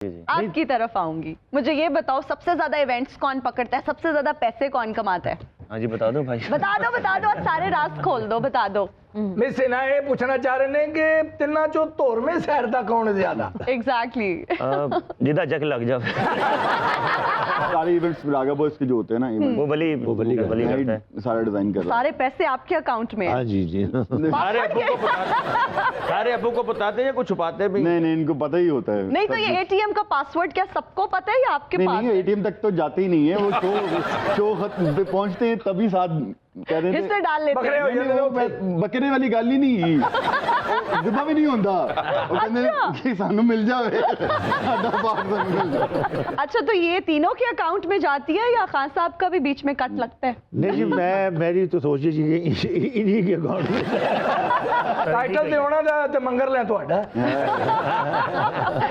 आपकी तरफ आऊंगी, मुझे ये बताओ सबसे ज्यादा इवेंट्स कौन पकड़ता है, सबसे ज्यादा पैसे कौन कमाता है? हाँ जी बता दो भाई। बता दो और सारे राज खोल दो, बता दो। मैं सिन्हा ये पूछना चाह रहे हैं कि तिना चो धोर में सैरदा कौन ज्यादा? एग्जैक्टली। जिदा जग लग जाए। सारे इवेंट्स रागा बॉयज के जो होते हैं ना इवेंट, वो बली करता है, सारा डिजाइन कर रहा है। सारे पैसे आपके अकाउंट में? हाँ जी जी। सारे अबू को बताते हैं, कुछ छुपाते भी नहीं, इनको पता ही होता है। नहीं तो ये एटीएम का पासवर्ड क्या सबको पता है या आपके पास? नहीं, एटीएम तक तो जाते ही नहीं है वो, शो खत्म पे पहुंचते हैं तभी साथ कह देते हिस्से डाल लेते बकरे हो जाते हो। बकरे वाली गल ही नहीं जिदा भी नहीं होता, वो कहते कि सानू मिल जावे, साडा पार्ट मिल जाए। अच्छा, तो ये तीनों के अकाउंट में जाती है या खान साहब का भी बीच में कट लगता है? नहीं जी, मेरी तो सोच जी इन्हीं के अकाउंट में टाइटल ते होना दा ते मंगर ले ਤੁਹਾਡਾ।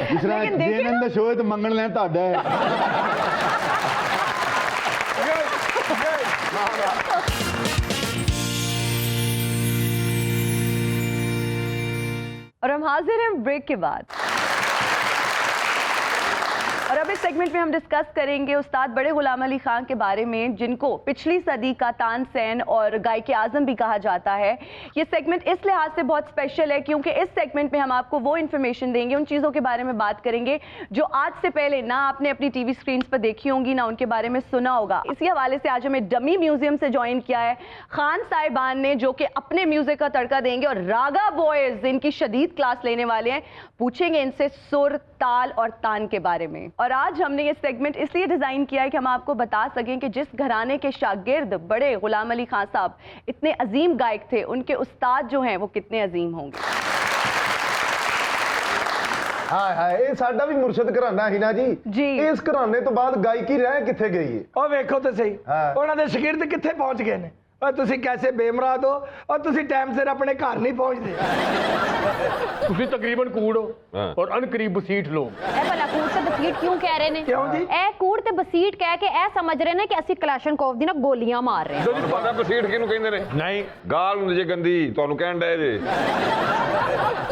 जिस तरह जेएनएन दा शो है तो मंगण लें ਤੁਹਾਡਾ है। और हम हाजिर हैं ब्रेक के बाद। और अब इस सेगमेंट में हम डिस्कस करेंगे उस्ताद बड़े गुलाम अली खान के बारे में, जिनको पिछली सदी का तानसेन और गायक आजम भी कहा जाता है। ये सेगमेंट इस लिहाज से बहुत स्पेशल है क्योंकि इस सेगमेंट में हम आपको वो इन्फॉर्मेशन देंगे, उन चीज़ों के बारे में बात करेंगे जो आज से पहले ना आपने अपनी टीवी स्क्रीन पर देखी होंगी, ना उनके बारे में सुना होगा। इसी हवाले से आज हमें डमी म्यूजियम से ज्वाइन किया है खान साहिबान ने, जो कि अपने म्यूजिक का तड़का देंगे और रागा बॉयज इनकी शदीद क्लास लेने वाले हैं। पूछेंगे इनसे सुर, ताल और तान के बारे में। और आज हमने ये सेगमेंट इसलिए डिजाइन किया है कि हम आपको बता सकें कि जिस घराने के शागिर्द बड़े गुलाम अली खान साहब इतने अजीम गायक थे, उनके उस्ताद जो हैं वो कितने अजीम होंगे। हाय हाय, ये साडा भी मुर्शद घराना ही ना जी। इस घराने तो बाद गायकी रह किथे गई है? ਉਹ ਵੇਖੋ ਤੇ ਸਹੀ ਉਹਨਾਂ ਦੇ ਸ਼ਾਗਿਰਦ ਕਿੱਥੇ ਪਹੁੰਚ ਗਏ ਨੇ। और तुसी कैसे बेमराद हो और तुसी टाइम सिर अपने घर नहीं पहुंचते। तुसी तकरीबन कूड़ हो और अनकरीब बसीठ लोग। ए भला कूड़ ते बसीठ क्यों कह रहे ने? क्यों जी? ए कूड़ ते बसीठ कह के ए समझ रहे ने कि ਅਸੀਂ ਕਲਾਸ਼ਨਕੋਵ ਦੀ ਨਾ ਗੋਲੀਆਂ ਮਾਰ ਰਹੇ ਹਾਂ। ਤੁਹਾਨੂੰ ਪਤਾ ਬਸੀਠ ਕਿਹਨੂੰ ਕਹਿੰਦੇ ਨੇ? ਨਹੀਂ ਗਾਲ ਹੁੰਦੀ ਜੇ ਗੰਦੀ, ਤੁਹਾਨੂੰ ਕਹਿਣ ਡਏ ਜੇ।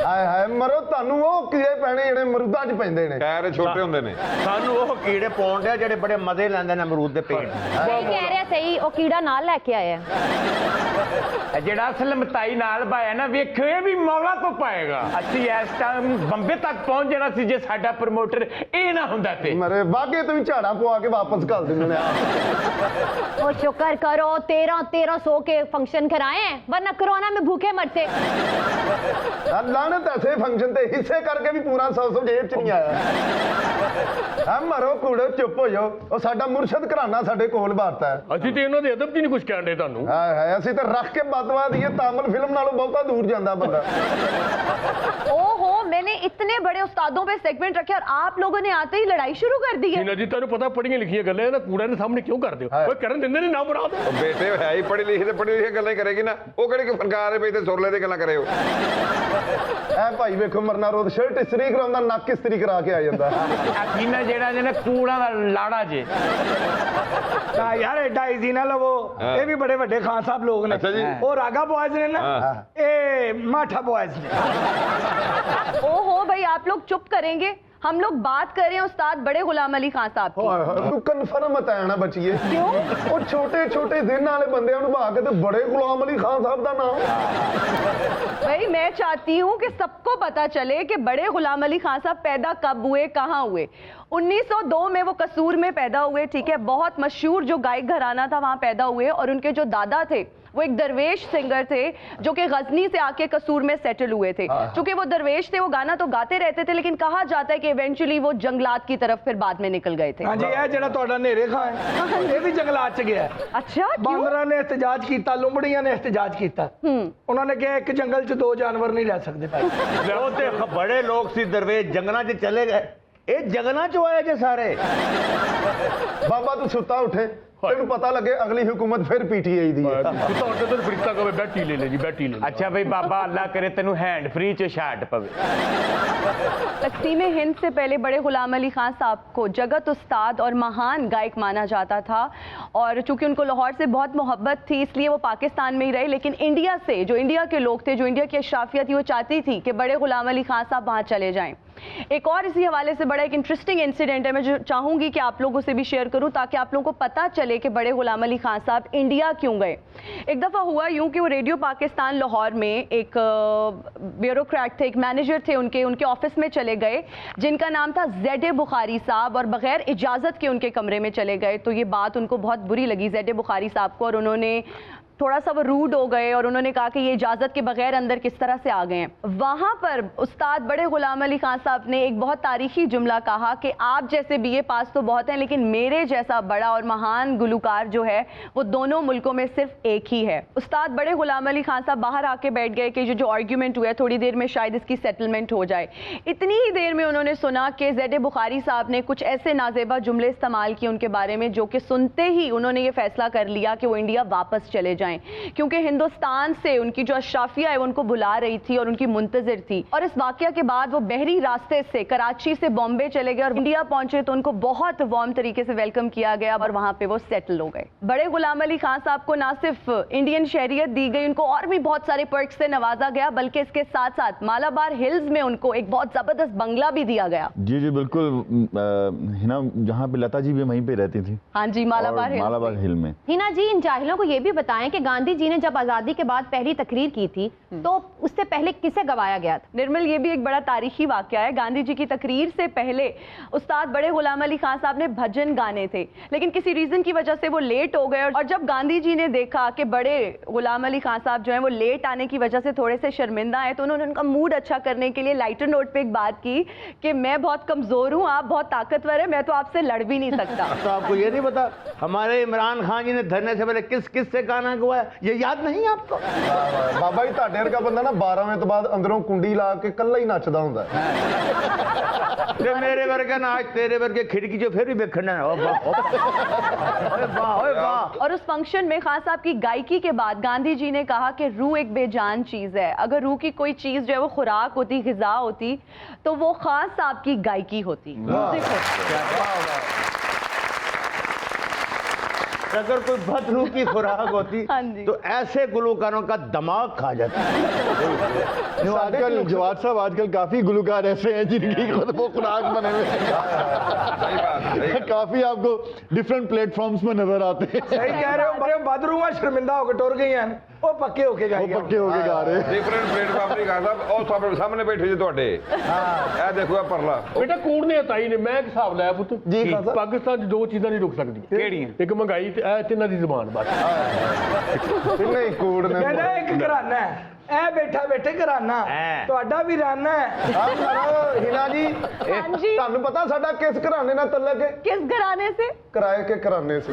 ਹਾਏ ਹਾਏ ਮਰੋ, ਤੁਹਾਨੂੰ ਉਹ ਕੀੜੇ ਪੈਣੇ ਜਿਹੜੇ ਮਰੂਦਾਂ 'ਚ ਪੈਂਦੇ ਨੇ। ਖੈਰ ਛੋਟੇ ਹੁੰਦੇ ਨੇ। ਸਾਨੂੰ ਉਹ ਕੀੜੇ ਪਾਉਂਦੇ ਆ ਜਿਹੜੇ ਬੜੇ ਮਜ਼ੇ ਲੈਂਦੇ ਨੇ ਅਮਰੂਦ ਦੇ ਪੇੜ। ਸਹੀ ਕਹਿ ਰਿਹਾ, ਸਹੀ। ਉਹ ਕੀੜਾ ਨਾਲ ਲੈ ਕੇ ਆਇਆ ਜਿਹੜਾ ਅਸਲ ਮਤਾਈ ਨਾਲ ਪਾਇਆ ਨਾ, ਵੇਖਿਓ ਇਹ ਵੀ ਮੌਲਾ ਤੋਂ ਪਾਏਗਾ। ਅਸੀਂ ਇਸ ਟਾਈਮ ਬੰਬੇ ਤੱਕ ਪਹੁੰਚ ਜਾਣਾ ਸੀ ਜੇ ਸਾਡਾ ਪ੍ਰਮੋਟਰ ਇਹ ਨਾ ਹੁੰਦਾ ਤੇ। ਮਰੇ ਬਾਗੇ ਤੁਸੀਂ ਝਾੜਾ ਪਵਾ ਕੇ ਵਾਪਸ ਘੱਲ ਦਿੰਦੇ ਨੇ। ओ शुक्र करो 1300 के फंक्शन कराए हैं, वरना कोरोना में भूखे मरते। ਲਾਣਤ ਐਸੇ ਫੰਕਸ਼ਨ ਤੇ ਹਿੱਸੇ ਕਰਕੇ ਵੀ ਪੂਰਾ 100 ਜੇਬ 'ਚ ਨਹੀਂ ਆਇਆ। ਹਾਂ ਮਰੋ ਕੂੜੋ, ਚੁੱਪ ਹੋ ਜਾਓ। ਉਹ ਸਾਡਾ ਮੁਰਸ਼ਦ ਘਰਾਨਾ ਸਾਡੇ ਕੋਲ ਬਾਰਤਾ ਹੈ। ਅਸੀਂ ਤੇ ਇਹਨਾਂ ਦੇ ਅਦਬ 'ਚ ਨਹੀਂ ਕੁਝ ਕਹਿਣ ਦੇ ਤੁਹਾਨੂੰ। ਹਾਏ ਹਾਏ, ਅਸੀਂ ਤਾਂ ਰੱਖ ਕੇ ਬਦਵਾ ਦਈਏ, ਤਾਮਲ ਫਿਲਮ ਨਾਲੋਂ ਬਹੁਤਾ ਦੂਰ ਜਾਂਦਾ ਬੰਦਾ। ओहो, मैंने इतने बड़े उस्तादों पे सेगमेंट रखे और आप लोगों ने आते ही लड़ाई शुरू कर दी है। ਇਹਨਾਂ ਜੀ ਤੁਹਾਨੂੰ ਪਤਾ ਪੜੀਆਂ ਲਿਖੀਆਂ ਗੱਲਾਂ ਨਾ ਕੂੜਾ ਦੇ ਸਾਹਮਣੇ ਕਿਉਂ ਕਰਦੇ ਹੋ? ਓਏ ਕਰਨ ਦਿੰਦੇ ਨੇ ਨਾ ਮੁਰਾਦ। ਉਹ ਬੇਟੇ ਹੈ ਹੀ ਪੜ੍ਹੀ ਲਿਖੀ ਤੇ ਪੜ੍ਹੀ ਲਿਖੀ ਗੱਲਾਂ ਹੀ ਕਰੇਗੀ ਨਾ। ਉਹ ਕਿਹੜੇ ਕਿ ਫਨਕਾਰ ਹੈ ਪਈ ਤੇ ਸੁਰਲੇ ਦੀ ਗੱਲਾਂ ਕਰੇ ਹੋ। ਐ ਭਾਈ ਵੇਖੋ, ਮਰਨਾ ਰੋਦ ਸ਼ਰਟ ਇਸਤਰੀ ਕਰਾਉਂਦਾ, ਨੱਕ ਇਸਤਰੀ ਕਰਾ ਕੇ ਆ ਜਾਂਦਾ। ਅਕੀਨਾ ਜਿਹੜਾ ਜੇ ਨਾ ਕੂੜਾ ਦਾ ਲਾੜਾ ਜੇ। हाँ यार, एडा इजी ना लवो, ये भी बड़े बड़े खान साहब लोग ने। अच्छा जी। वो रागा बॉयज ने ना, ये माठा बॉयज ने। ओहो भाई, आप लोग चुप करेंगे? हम लोग बात कर रहे हैं उस्ताद बड़े गुलाम अली खान साहब की। तू कन्फर्म बताया बचिए क्यों? वो छोटे छोटे दिन वाले बंदे निभा के तो बड़े गुलाम अली खान साहब का नाम। भाई मैं चाहती हूँ कि सबको पता चले कि बड़े गुलाम अली खान साहब पैदा कब हुए, कहाँ हुए। 1902 में वो कसूर में पैदा हुए, ठीक है। बहुत मशहूर जो गायक घराना था वहाँ पैदा हुए और उनके जो दादा थे वो एक दरवेश सिंगर थे जो कि गजनी से आके कसूर में सेटल हुए थे। चूंकि वो दरवेश थे, वो गाना तो गाते रहते थे, लेकिन कहा जाता है कि इवेंचुअली वो जंगलात की तरफ फिर बाद में निकल गए थे। हाँ जी, ये जड़ा ਤੁਹਾਡਾ नेरे खां है, ये भी जंगलात च गया। अच्छा, बांदरा ने एहतजाज किया, लुंबड़ियां ने एहतजाज किया। उन्होंने कहा एक जंगल च 2 जानवर नहीं रह सकते भाई। ਉਹ ਤੇ ਬੜੇ ਲੋਕ ਸੀ ਦਰਵੇਸ਼, ਜੰਗਲਾਂ 'ਚ ਚਲੇ ਗਏ। ਇਹ ਜੰਗਲਾਂ 'ਚੋਂ ਆਏ ਜੇ ਸਾਰੇ। बाबा तू सुता उठे, ਤੈਨੂੰ ਪਤਾ ਲੱਗੇ ਅਗਲੀ ਹੁਕੂਮਤ ਫਿਰ ਪੀਟੀਆਈ ਦੀ ਹੈ ਤੁਹਾਡੇ ਤੋਂ ਫਰਿਸ਼ਤਾ ਕਹੇ ਬੈਠੀ ਲੈ ਲੈ ਜੀ ਬੈਠੀ ਲੈ अच्छा भाई बाबा अल्लाह करे तेनू हैंड फ्री च शाट पवे। तकसीम हिंद से पहले बड़े गुलाम अली खान साहब को जगत उस्ताद और महान गायक माना जाता था और चूंकि उनको लाहौर से बहुत मोहब्बत थी इसलिए वो पाकिस्तान में ही रहे, लेकिन इंडिया से जो इंडिया के लोग थे, जो इंडिया की अशराफिया थी, वो चाहती थी कि बड़े गुलाम अली खान साहब वहाँ चले जाएं। एक और इसी हवाले से बड़ा एक इंटरेस्टिंग इंसिडेंट है, मैं जो चाहूँगी कि आप लोगों से भी शेयर करूँ ताकि आप लोगों को पता चले कि बड़े गुलाम अली खान साहब इंडिया क्यों गए। एक दफ़ा हुआ यूँ कि वो रेडियो पाकिस्तान लाहौर में एक ब्यूरोक्रेट थे, एक मैनेजर थे, उनके ऑफिस में चले गए जिनका नाम था ज़ेड बुखारी साहब, और बग़ैर इजाज़त के उनके कमरे में चले गए। तो ये बात उनको बहुत बुरी लगी ज़ेड बुखारी साहब को और उन्होंने थोड़ा सा वो रूड हो गए और उन्होंने कहा कि ये इजाज़त के बगैर अंदर किस तरह से आ गए हैं। वहाँ पर उस्ताद बड़े गुलाम अली खान साहब ने एक बहुत तारीखी जुमला कहा कि आप जैसे BA पास तो बहुत हैं, लेकिन मेरे जैसा बड़ा और महान गुलकार जो है वो दोनों मुल्कों में सिर्फ एक ही है। उस्ताद बड़े गुलाम अली खान साहब बाहर आके बैठ गए कि जो आर्ग्यूमेंट हुआ है थोड़ी देर में शायद इसकी सेटलमेंट हो जाए। इतनी ही देर में उन्होंने सुना कि ज़ेड बुखारी साहब ने कुछ ऐसे नाजेबा जुमले इस्तेमाल किए उनके बारे में, जो कि सुनते ही उन्होंने ये फैसला कर लिया कि वो इंडिया वापस चले जाएं, क्योंकि हिंदुस्तान से उनकी जो अशराफिया है वो उनको बुला रही थी और उनकी मुंतजिर थी। और इस वाकया के बाद वो बहरी रास्ते से कराची से बॉम्बे चले गए और इंडिया पहुंचे तो उनको बहुत वार्म तरीके से वेलकम किया गया और वहां पे वो सेटल हो गए। बड़े गुलाम अली खान साहब को ना सिर्फ इंडियन शहरियत दी गई, उनको और भी बहुत सारे पर्क्स से नवाजा गया, बल्कि इसके साथ साथ मालाबार हिल्स में उनको एक बहुत जबरदस्त बंगला भी दिया गया। जी जी बिल्कुल, हिना जहाँ पे लता जी भी वहीं पे रहती थी। हाँ जी, मालाबार हिल में। हिना जी, इन जाहिलों को ये भी बताएं कि गांधी जी ने जब आजादी के बाद पहली तकरीर की थी तो उससे पहले किसे गवाया गया था? निर्मल, ये भी एक बड़ा तारीखी वाकया है। गांधी जी की तकरीर से पहले उस्ताद बड़े गुलाम अली खान साहब ने भजन गाने थे, लेकिन किसी रीजन की वजह से वो लेट हो गए और जब गांधी जी ने देखा कि बड़े गुलाम अली खान साहब जो है वो लेट आने की वजह से थोड़े से शर्मिंदा है, तो उन्होंने उनका मूड अच्छा करने के लिए लाइटर नोट पे एक बात की कि मैं बहुत कमजोर हूँ, आप बहुत ताकतवर है, मैं तो आपसे लड़ भी नहीं सकता। तो आपको ये नहीं पता हमारे इमरान खान जी ने धरने से पहले किस किस से गाना गवाया, ये याद नहीं आपको? ਬਾਬਾ ਜੀ ਤੁਹਾਡੇ ਵਰਗਾ ਬੰਦਾ ਨਾ 12 ਵਜੇ ਤੋਂ ਬਾਅਦ ਅੰਦਰੋਂ ਕੁੰਡੀ ਲਾ ਕੇ ਕੱਲਾ ਹੀ ਨੱਚਦਾ ਹੁੰਦਾ ते मेरे वर्गे ना आज तेरे वर्गे खिड़की जो फिर भी देखना है। और उस फंक्शन में खान साहब की गायकी के बाद गांधी जी ने कहा कि रूह एक बेजान चीज है, अगर रूह की कोई चीज जो है वो खुराक होती, ग़िज़ा होती, तो वो खान साहब की गायकी होती, म्यूजिक होती। अगर कोई बदरूह की खुराक होती हाँ जी। तो ऐसे गुलकारों का दिमाग खा जाता। आजकल जवाद साहब, आजकल काफी गुलकार ऐसे हैं जिनकी खुद वो खुराक बने हुए हैं। काफी आपको डिफरेंट प्लेटफॉर्म्स में नजर आते हैं। सही कह रहे हो, बड़े बदरूआ शर्मिंदा होकर टुर गई हैं, वो पक्के होके गाएंगे, पक्के होके गा रहे हैं। ਡਿਫਰੈਂਟ ਪਲੇਟਫਾਰਮ ਨਹੀਂ ਗਾ ਸਾਹਿਬ, ਉਹ ਸਭ ਸਾਹਮਣੇ ਬੈਠੇ ਜੀ ਤੁਹਾਡੇ। ਇਹ ਦੇਖੋ ਇਹ ਪਰਲਾ बेटा कूड़ ने ताई ने मैं एक हिसाब लाया पुत जी, खान साहब। पाकिस्तान च दो चीज़ां नहीं रुक सकदी, ਕਿਹੜੀਆਂ? एक महंगाई ते ਇਹ ਤਿੰਨਾਂ ਦੀ ਜ਼ਬਾਨ बस। ਨਹੀਂ ਕੂੜ ਨੇ ਕਹਿੰਦਾ ਇੱਕ ਘਰਾਨਾ ਹੈ, ਇਹ ਬੈਠਾ ਬੈਠੇ ਘਰਾਨਾ ਤੁਹਾਡਾ ਵੀ ਰਾਨਾ ਹੈ। ਹਾਂ ਮਾਰੋ ਹੀਨਾ ਜੀ, हाँ जी, ਤੁਹਾਨੂੰ ਪਤਾ ਸਾਡਾ ਕਿਸ ਘਰਾਣੇ ਨਾਲ ਤਲਕ ਹੈ? किस घराने से? ਕਿਰਾਏ ਕੇ ਘਰਾਣੇ ਸੇ।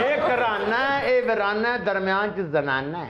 एक कराना है, एक वराना है, दरमियान च जनाना है।